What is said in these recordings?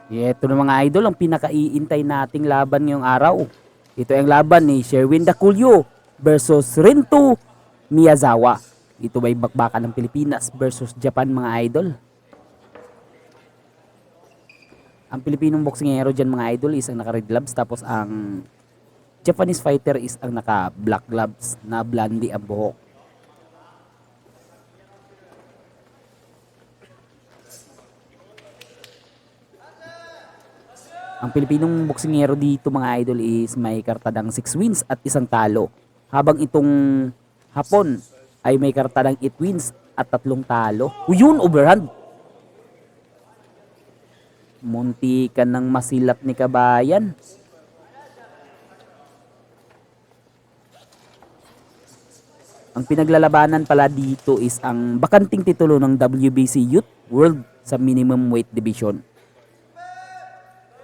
Ito na mga idol, ang pinakaiintay nating laban ngayong araw. Ito ang laban ni Sherwin Daculio versus Rinto Miyazawa. Ito ay bakbakan ng Pilipinas versus Japan mga idol. Ang Pilipinong boksingero dyan mga idol is ang naka-red gloves, tapos ang Japanese fighter is ang naka-black gloves na blondie ang buhok. Ang Pilipinong boksingero dito mga idol is may kartadang 6 wins at isang talo. Habang itong Hapon ay may kartadang 8 wins at 3 talo. Yun, overhand. Munti ka ng masilat ni Kabayan. Ang pinaglalabanan pala dito is ang bakanting titulo ng WBC Youth World sa minimum weight division.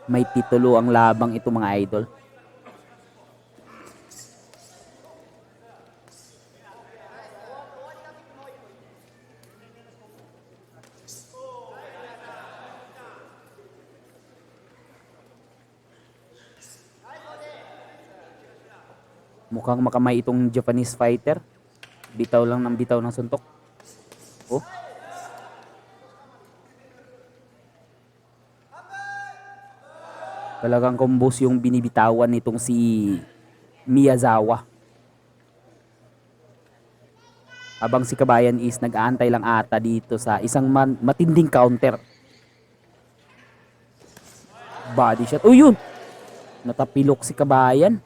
May titulo ang labang ito mga idol. Mukhang makamay itong Japanese fighter. Bitaw lang ng bitaw ng suntok. Oh. Talagang combos yung binibitawan nitong si Miyazawa. Habang si Kabayan is nag-aantay lang ata dito sa isang matinding counter. Body shot. Oh yun! Natapilok si Kabayan.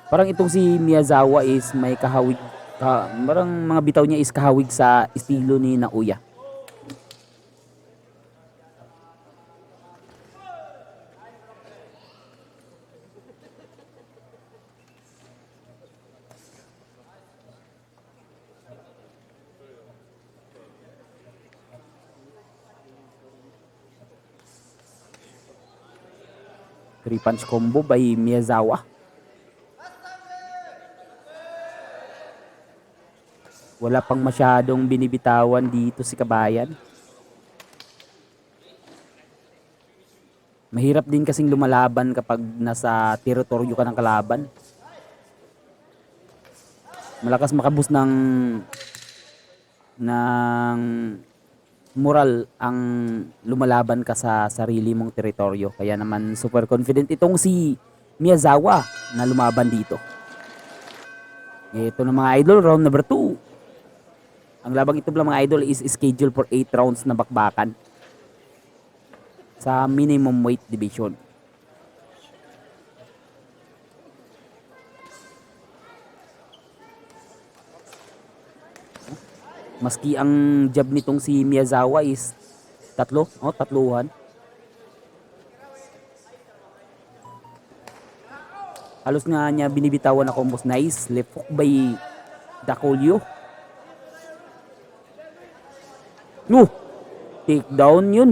Parang itong si Miyazawa is may kahawig. Parang mga bitaw niya is kahawig sa estilo ni Naoya. Three punch combo by Miyazawa. Wala pang masyadong binibitawan dito si Kabayan. Mahirap din kasing lumalaban kapag nasa teritoryo ka ng kalaban. Malakas makabus ng moral ang lumalaban ka sa sarili mong teritoryo. Kaya naman super confident itong si Miyazawa na lumaban dito. Ito na mga idol, round number 2. Ang labang ito lang mga idol is scheduled for 8 rounds na bakbakan sa minimum weight division. Maski ang jab nitong si Miyazawa is tatluhan. Halos nga niya binibitawan na combos. Nice left hook by Daculio. No! Takedown yun.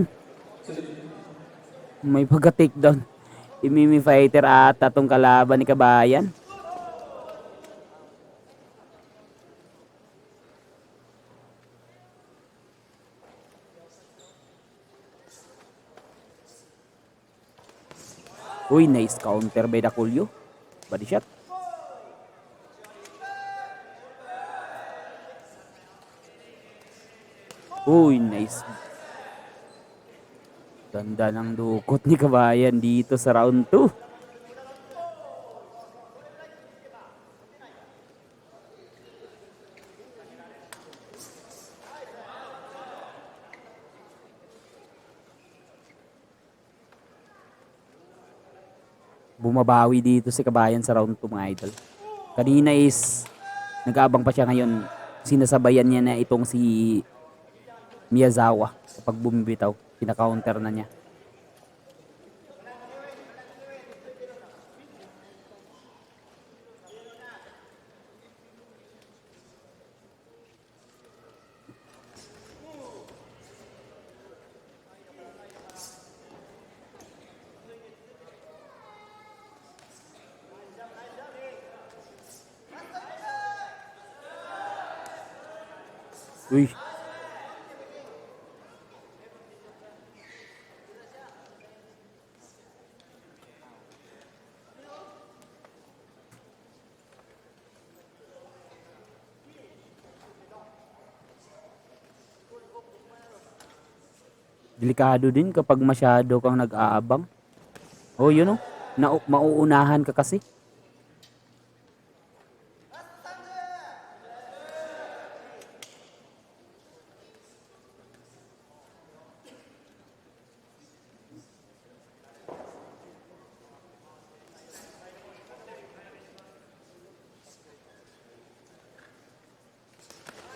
May pagka-takedown. Imimi fighter at tatong kalaban ni Kabayan. Uy, nice counter by Daculio. Body shot. Uy, nice. Ganda ng dukot ni Kabayan dito sa round 2. Bumabawi dito si Kabayan sa round 2 mga idol. Kanina is nag-aabang pa siya, ngayon. Sinasabayan niya na itong si Miyazawa kapag bumibitaw. Pina-counter na niya. Uy, delikado din kapag masyado kang nag-aabang. Oh, yun oh. Mauunahan ka kasi.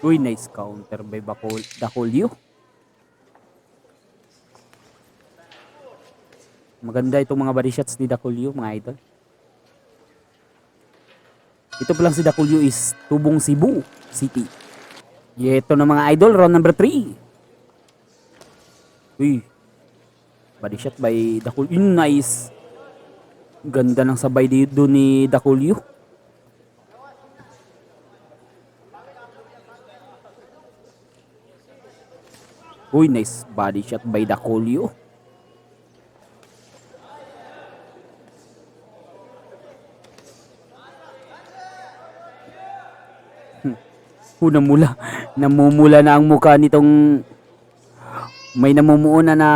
Uy, nice counter by Dacolio. Maganda itong mga body shots ni Dacolio, mga idol. Ito pa lang si Dacolio is tubong Cebu City. Ito na mga idol, round number 3. Uy, body shot by Dacolio. Nice. Ganda ng sabay dito ni Dacolio. Uy, nice body shot by Dacolio. Namumula na ang mukha nitong may namumuuna na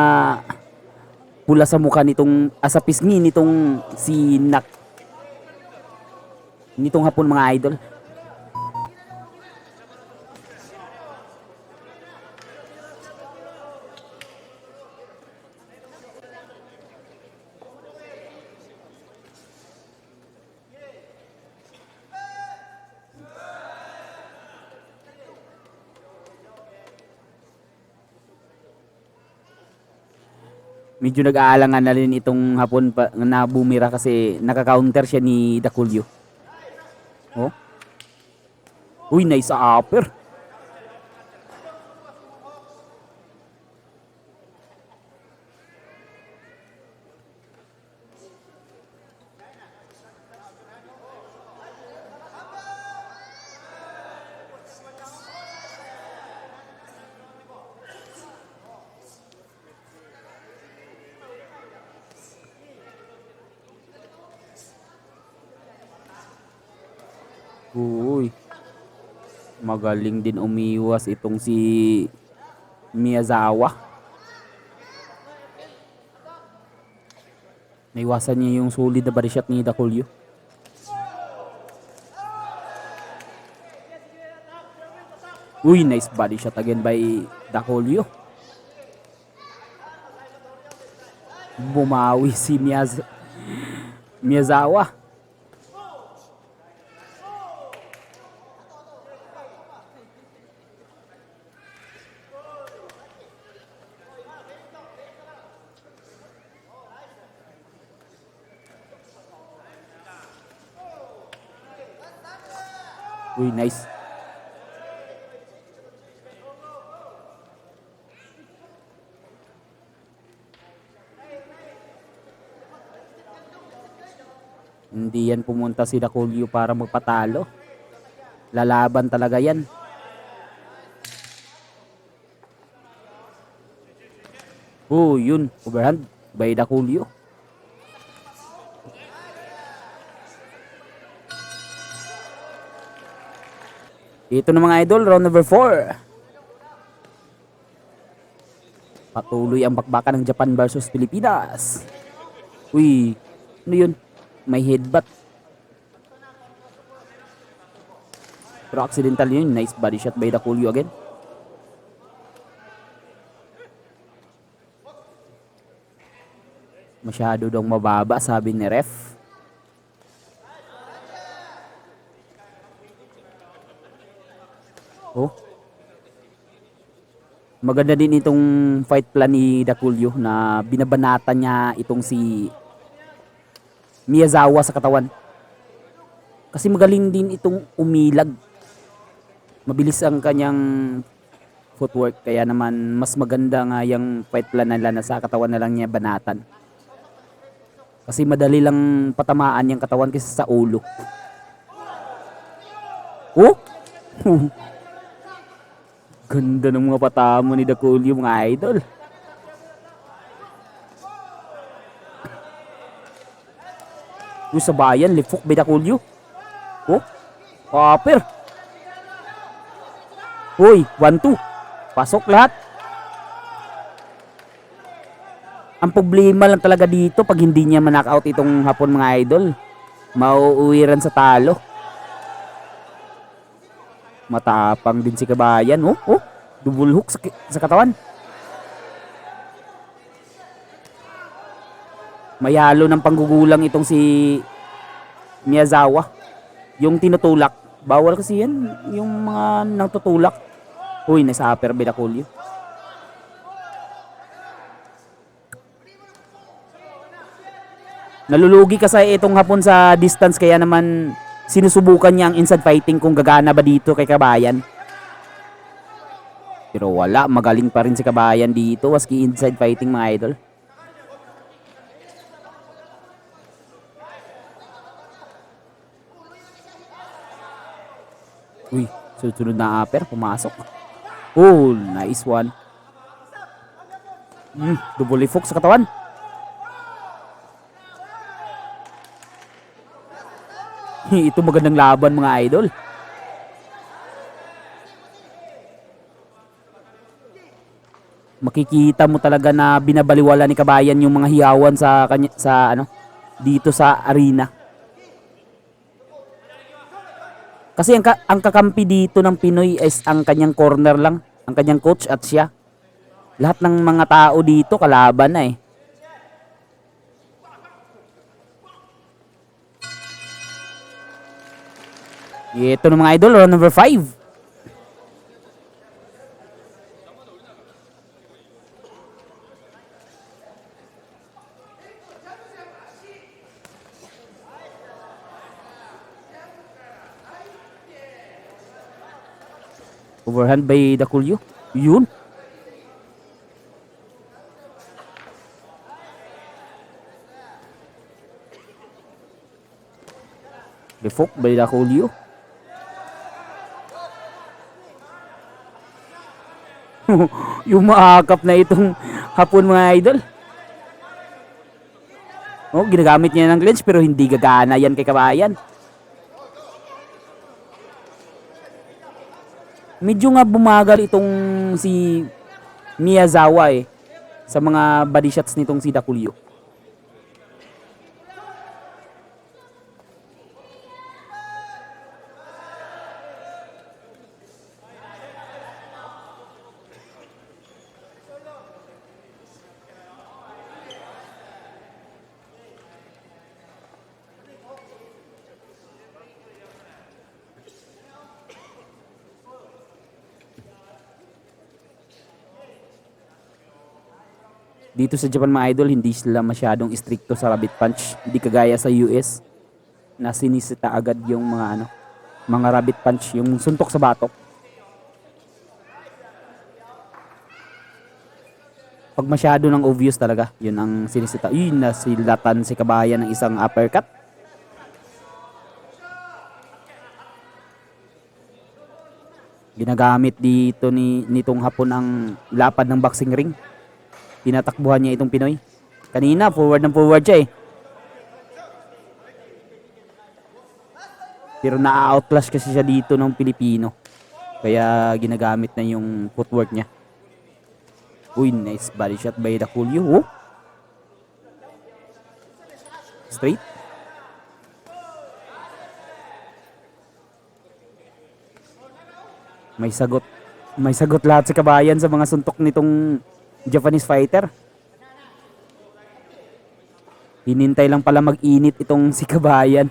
pula sa mukha nitong sa pisngi nitong si Nak nitong hapon, mga idol. Medyo nag-aalangan na rin itong hapon pa, na bumira kasi naka-counter siya ni Dacolio. Oh. Uy, nice upper. Uy, magaling din umiwas itong si Miyazawa. Naiwasan niya yung solid na body shot ni Dacolio. Uy, nice body shot again by Dacolio. Bumawi si Miyazawa. Uy, nice. Hindi yan pumunta si Dacolio para magpatalo. Lalaban talaga yan. Oh, yun. Overhand by Dacolio. Ito na mga idol, round number 4. Patuloy ang bakbakan ng Japan versus Pilipinas. Uy, ano yun? May headbutt. Pero accidental yun. Nice body shot by Dacolio again. Masyado daw mababa, sabi ni ref. Oh. Maganda din itong fight plan ni Dacolio na binabanatan niya itong si Miyazawa sa katawan. Kasi magaling din itong umilag. Mabilis ang kanyang footwork, kaya naman mas maganda nga yung fight plan nila na sa katawan na lang niya banatan. Kasi madali lang patamaan yung katawan kaysa sa ulo. Oh? Ganda ng mga patamo ni Dakulyo mga idol. Yung sa bayan, lifok by Dakulyo. Oh, upper. Uy, 1-2. Pasok lahat. Ang problema lang talaga dito pag hindi niya ma-knockout itong hapon mga idol, mauuwiran sa talo. Matapang din si Kabayan. Oh, double hook sa katawan. May halo ng panggugulang itong si Miyazawa. Yung tinutulak. Bawal kasi yan. Yung mga nagtutulak. Uy, nasa upper by Dakulyo. Nalulugi kasi itong hapon sa distance kaya naman sinusubukan niya ang inside fighting kung gagana ba dito kay Kabayan. Pero wala, magaling pa rin si Kabayan dito waski inside fighting mga idol. Uy, sunod na upper, pumasok. Oh, nice one. Double hook sa katawan. Ito magandang laban mga idol. Makikita mo talaga na binabaliwala ni Kabayan yung mga hiyawan sa kanya, sa dito sa arena. Kasi ang kakampi dito ng Pinoy is ang kanyang corner lang, ang kanyang coach at siya. Lahat ng mga tao dito kalaban na eh. Ito na mga idol, round number 5. Overhand by Dakulyo. Yun. Defok by Dakulyo. Yung maakap na itong hapon mga idol. Oh, ginagamit niya ng clinch pero hindi gagana yan kay Kabayan. Medyo nga bumagal itong si Miyazawa eh sa mga body shots nitong si Dakulyo. Dito sa Japan mga idol, hindi sila masyadong stricto sa rabbit punch. Hindi kagaya sa US na sinisita agad yung mga mga rabbit punch, yung suntok sa batok. Pag masyado ng obvious talaga, yun ang sinisita. Yun, nasilatan si Kabayan ng isang uppercut. Ginagamit dito nitong hapon ang lapad ng boxing ring. Tinatakbuhan niya itong Pinoy. Kanina, forward siya eh. Pero na-outclass kasi siya dito ng Pilipino. Kaya ginagamit na yung footwork niya. Uy, nice body shot by Dakulyo. Oh. Straight. May sagot. May sagot lahat sa Kabayan sa mga suntok nitong Japanese fighter. Hinintay lang pala mag-init itong si Kabayan.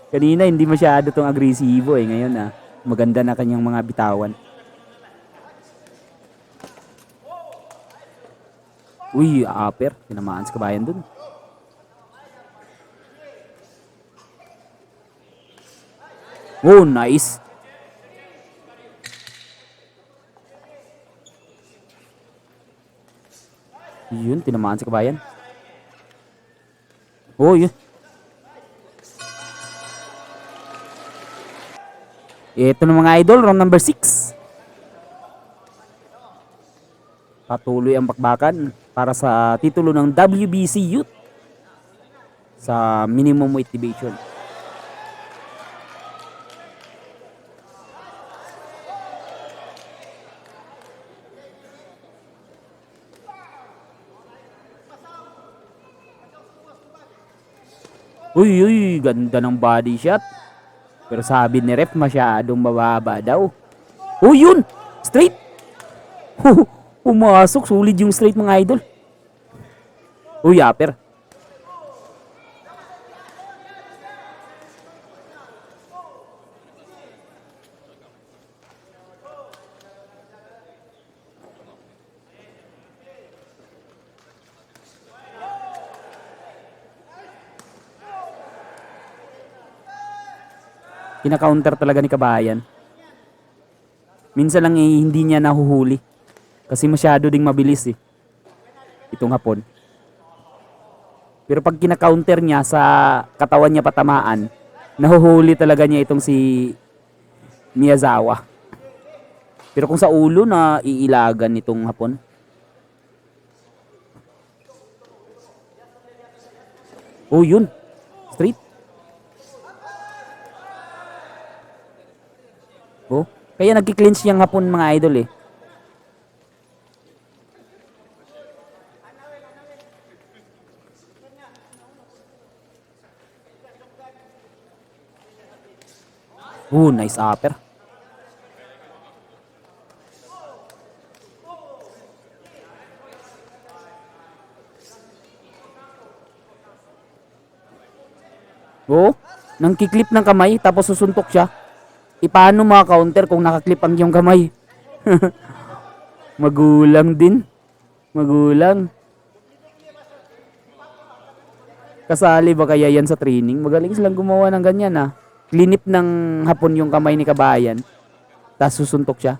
Kanina hindi masyado tong agresibo eh. Ngayon maganda na kanyang mga bitawan. Uy, upper. Tinamaan si Kabayan dun. Oh, nice. Yun, tinamaan si Kabayan. Oh, yun. Ito na mga idol, round number 6. Patuloy ang bakbakan para sa titulo ng WBC Youth sa minimum weight division. Uy, ganda ng body shot. Pero sabi ni ref, masyadong mababa daw. Uy, yun! Straight! Pumasok, sulit yung straight mga idol. Uy, upper. Kina-counter talaga ni Kabayan. Minsan lang hindi niya nahuhuli. Kasi masyado ding mabilis eh. Itong hapon. Pero pag kina-counter niya sa katawan niya patamaan, nahuhuli talaga niya itong si Miyazawa. Pero kung sa ulo na iilagan nitong hapon. Oh, yun. Straight. Oh, kaya nagki-clinch yung hapon mga idol eh. Oh, nice upper. Oh, nang kiklip ng kamay tapos susuntok siya. Paano maka-counter kung nakaklip ang iyong kamay? Magulang din. Magulang. Kasali ba kaya yan sa training? Magaling silang gumawa ng ganyan ah. Klinip ng hapon yung kamay ni Kabayan. Tapos susuntok siya.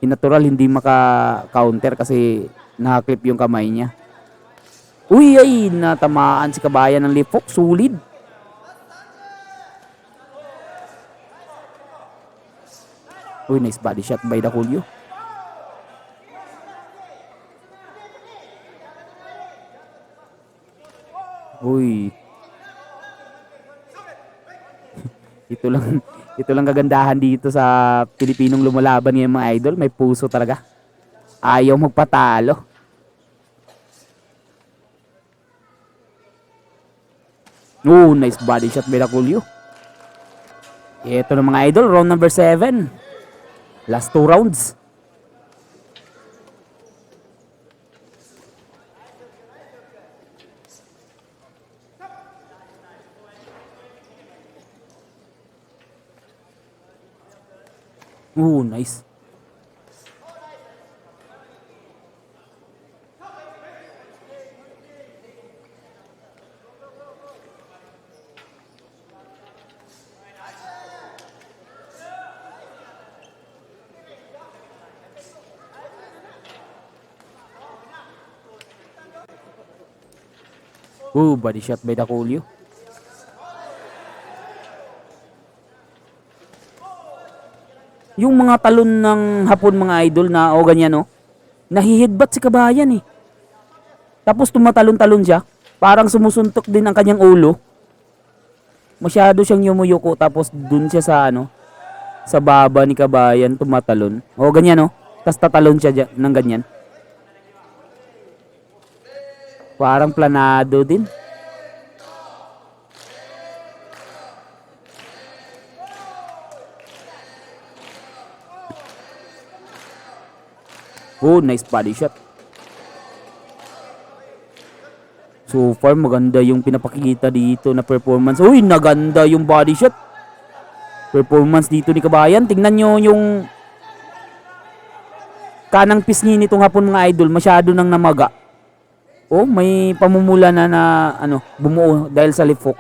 Natural hindi maka-counter kasi nakaklip yung kamay niya. Uy, ay, natamaan si Kabayan ng left hook. Sulit. Uy, nice body shot by Dakulyo. Uy. ito lang kagandahan dito sa Pilipinong lumalaban ngayon mga idol. May puso talaga. Ayaw magpatalo. Oh, nice body shot by Dakulyo. Ito na mga idol, round number 7. Last 2 rounds. Oh, nice. Oh, body shot by Dakulyo. Yung mga talon ng hapon mga idol na o ganyan no, nahihidbat si Kabayan eh. Tapos tumatalon-talon siya, parang sumusuntok din ang kanyang ulo. Masyado siyang yumuyuko tapos dun siya sa ano, sa baba ni Kabayan tumatalon. O ganyan no, tapos tatalon siya ng ganyan. Parang planado din. Oh, nice body shot. So far, maganda yung pinapakita dito na performance. Uy, naganda yung body shot. Performance dito ni Kabayan. Tingnan nyo yung kanang pisngi nitong hapon mga idol. Masyado nang namaga. Oh, may pamumula na ano, bumuo dahil sa left hook.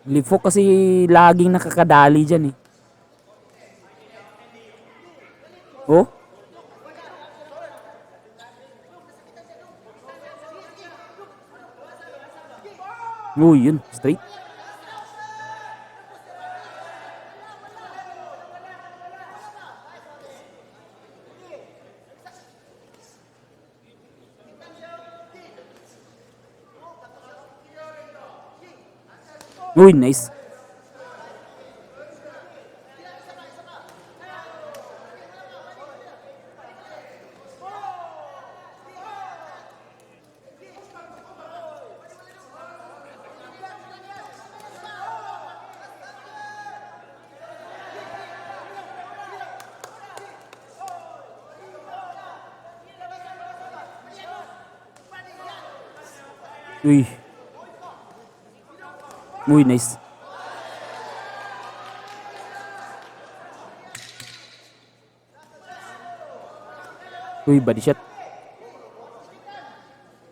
Left hook kasi laging nakakadali dyan eh. Oh. Oh, yun. Straight. Uy, nice. Uy. Uy, nice. Uy, body shot.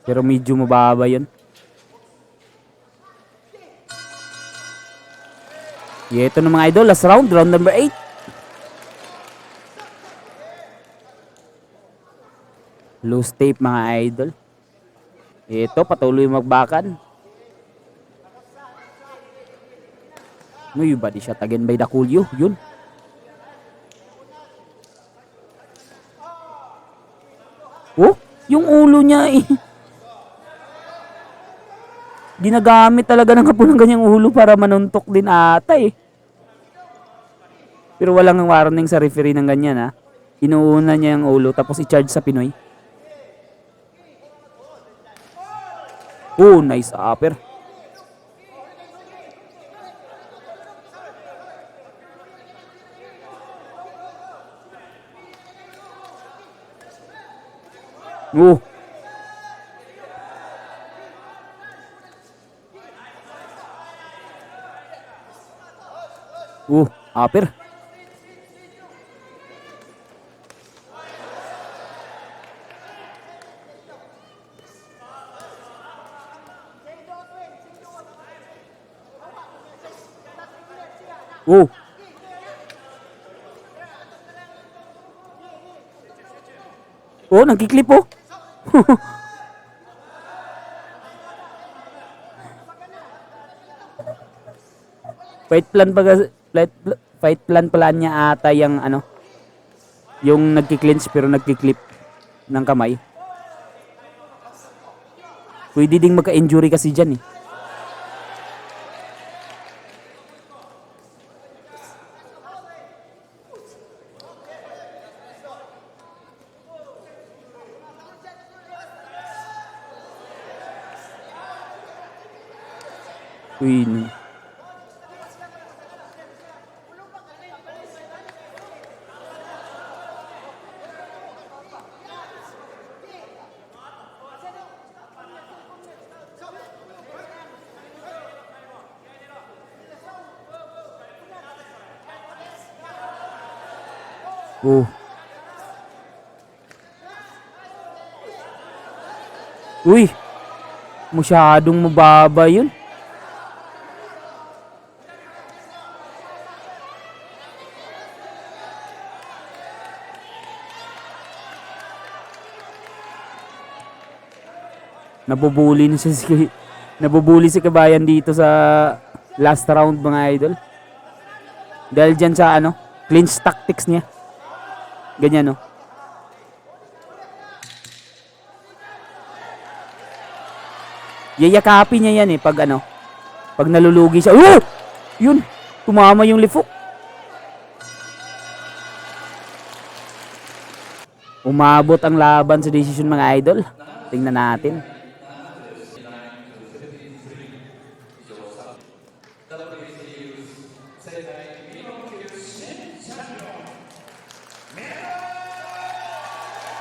Pero medyo mababa yun. Ito na mga idol, last round, round number 8. Loose tape mga idol. Ito, patuloy magbakan. Uy, body shot again by Dakulyo. Yun. Oh, yung ulo niya eh. Ginagamit talaga ng Hapon ng ganyang ulo para manuntok din ata eh. Pero walang warning sa referee ng ganyan ha. Inuuna niya yung ulo tapos i-charge sa Pinoy. Oh, nice upper. Oh. Upper. Oh. Oh, nagkiklip oh. Fight plan pala niya ata yung ano, yung nagki-clinch pero nagki-clip ng kamay. Pwede ding magka-injury kasi dyan eh. Uy, no. Oh. Uy, masyadong mababa yun. Nabubuli si Kabayan dito sa last round mga idol. Dahil dyan sa ano, clinch tactics niya. Ganyan no. Yayakapin niya yan eh pag ano, pag nalulugi siya. Oh! Yun, tumama yung lifo. Umabot ang laban sa decision mga idol. Tingnan natin.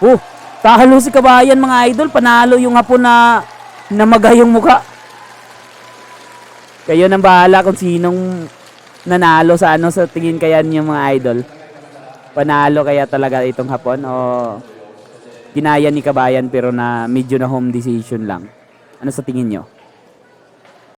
Oh, talo si Kabayan mga idol, panalo yung Hapon na namagay yung mukha. Kayo nang bahala kung sinong nanalo sa ano sa tingin kaya niyo mga idol. Panalo kaya talaga itong Hapon o ginaya ni Kabayan pero na medyo na home decision lang. Ano sa tingin nyo?